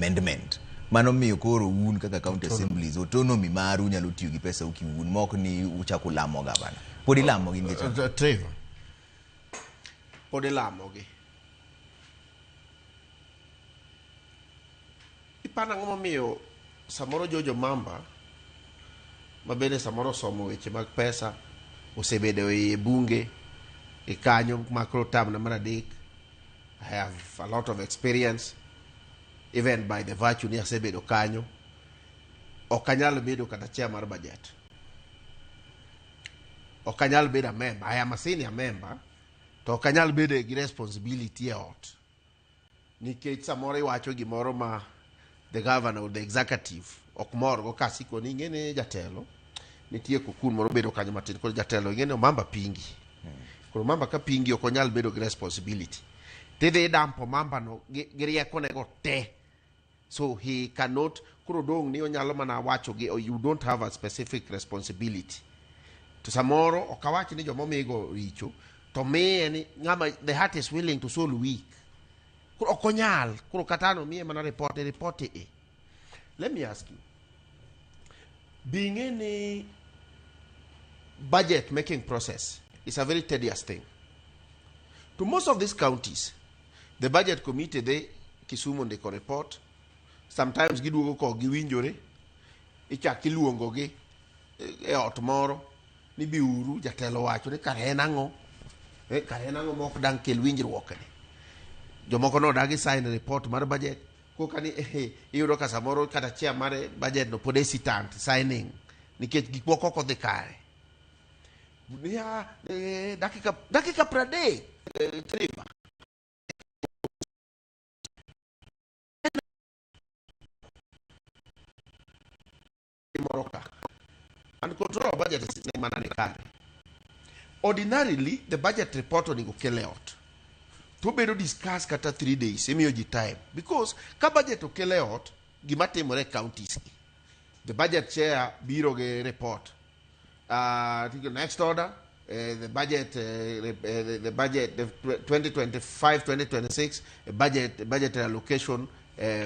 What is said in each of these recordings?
amendment mano miyo koro un kaka county assemblies autonomy maru nyalo tiyo gi pesa ukiun mok ni uchako lamo gavana pod ilamo gi ngecha Trevor pod ilamo gi ipana ngomo miyo samoro Jojo Omamba mabende samoro somo weche mag pesa osebedo e bunge e kanyo makro tam na maradek. I have a lot of experience even by the virtue ni asebedo kanyo. Okanyal bedo kata chair mar budget. Okanyal bedo a member. I am a senior member. To okanyal bedo gi responsibility e ot. Nikech samoro iwacho gimoro ma the governor or the executive okmor go kasiko ni ngene jatelo nitie kokun moro bedo kanyo matin koro jatelo ngene Omamba pingi. Koro Omamba ka pingi okonyal bedo gi responsibility. Tede dampo Omamba no gi rieko nego te. So he cannot kuro dong ni onyalo mana wacho gi, or you don't have a specific responsibility. To samoro okawachi ni jomomigo richo to me ni ngama the heart is willing to soul weak. Kuro okonyal kuro katano miye mana report e. Let me ask you. Being in a budget making process is a very tedious thing. To most of these counties, the budget committee they Kisumu they can report. Sometimes giduogo ko giwinjore ichak iluongo gi e ot moro ni biuru jatelo wacho ni karenango mok dang kel winjruok ni jomoko no dagi sign report mar budget ko kani iyudo ka samoro kata chair mar budget no pod hesitant signing nikech gik moko ok odhi kare ya dakika 30 Trevor and control of budget is manani. Ordinarily, the budget report on go kele out. To be discuss kata 3 days, semi time. Because ka budget okele out, gimate more counties. The budget chair biro ge report. Next order, the budget, the 2025-2026 budget allocation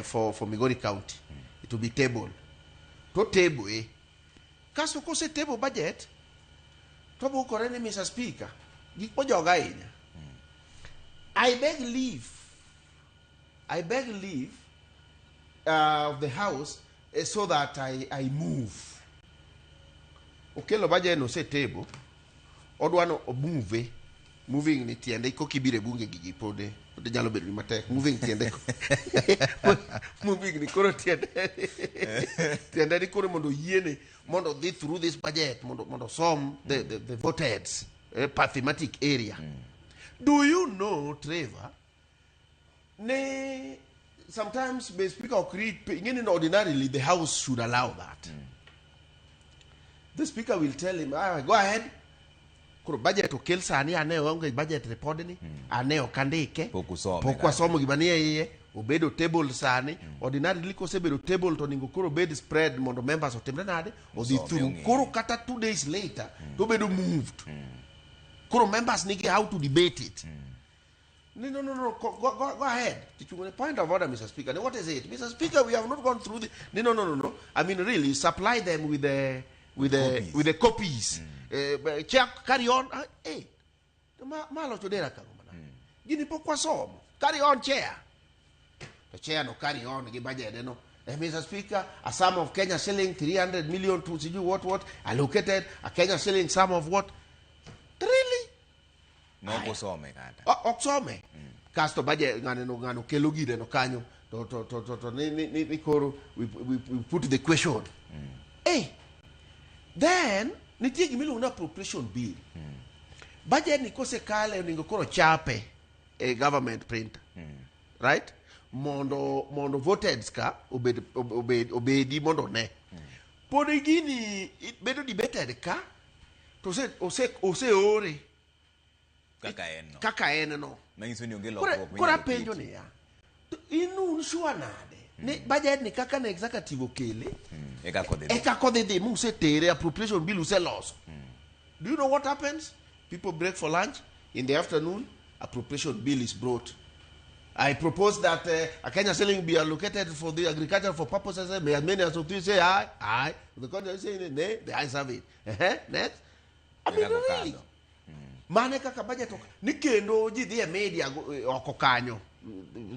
for Migori County. It will be tabled. To table kaso kose table budget to bo korene Mr. Speaker gik mojoga inya I beg leave of the house so that I move. Okelo budget no se table odwano move moving ni tiende ko kibire bunge gigi pode nyalo bedo matek moving tiende moving ni koro tiende ni koro mondo yiene mondo dhi through this budget mondo some the voted mathematic area. Do you know, Trevor, sometimes the speaker of ordinarily the house should allow that. The speaker will tell him, go ahead. Kuro budget okel sani aneo onge budget report ni aneo kandike pokwa somo gibanie iye obedo table sani ordinarily ko sebedo table to ningo kuro bed spread mondo members otemre nade odi through kuro kata 2 days later to bedo moved kuro members nigi how to debate it. No, go ahead. Point of order, Mr. Speaker. What is it? Mr. Speaker, we have not gone through the no. I mean really supply them with the copies. Check, carry on. Hey, malo chodera kangomana. Gini pokwa somo. Carry on, chair. The chair no carry on. Give budget, no. Mr. Speaker, a sum of Kenya shilling 300 million to see what allocated. A Kenya shilling sum of what? Really? No kusome kata. Oksome. Kasto budget ngano kelogide no kanyo. To ni koro we put the question. Hey. Then nitie gimilu na appropriation bill. Budget ni kose kale ningo koro chape government printer. Right? Mondo voted ska obedi mondo ne. Pode gini it bedo debated ka to se ose ore kaka eno no. Mangiso ni ongelo ko. Kora penjo ni ya. Inu nshua nade. Ne budget ni kaka na executive okele. Eka kodede mu se tere appropriation bill use loss. Do you know what happens? People break for lunch in the afternoon, appropriation bill is brought. I propose that a Kenya shilling be allocated for the agriculture for purposes. May as many as of you say aye. The country is saying nay, the ayes have it. Next. I mean, really. Mane kaka budget nikendo jidhi media okokanyo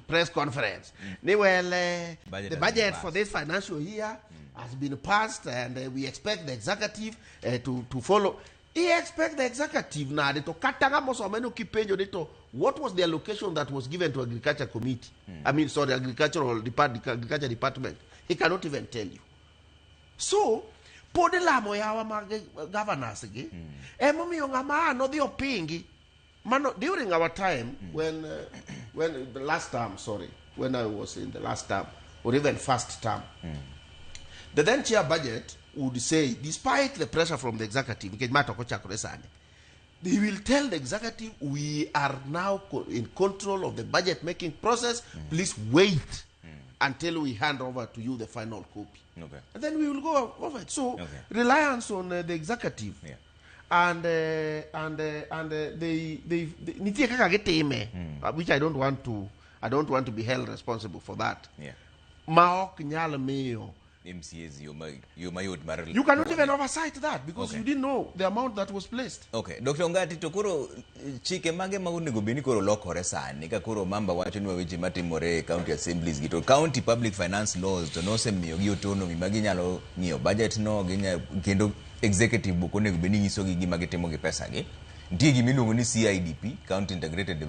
press conference. The budget for this financial year has been passed, and we expect the executive to follow. He expects the executive now to katanga mosomeno kipenjo dito. What was the allocation that was given to agriculture committee? I mean, sorry, agriculture department. He cannot even tell you. So, pode la moyawa governors again. Emomi yongama no the opingi. Mano during our time when the last term, sorry, when I was in the last term or even first term, the then chair budget would say, despite the pressure from the executive, they will tell the executive, we are now in control of the budget making process. Please wait until we hand over to you the final copy. Okay. And then we will go over it. So reliance on the executive and they which I don't want to be held responsible for that. Maok nyala meyo. MCAs, you cannot even oversight that because you didn't know the amount that was placed. Okay. Dr. Ongati, to kuro chike mage magunego bini kuro lokore sani ka kuro Omamba wacho ni weche matimore county assemblies gito county public finance laws to nose miyo gi autonomy magi nyalo ngiyo budget no ginya kendo executive bokonego bini nyiso gi gima gitimo gi pesa gi. Nitie gimiluongo ni CIDP, County Integrated Development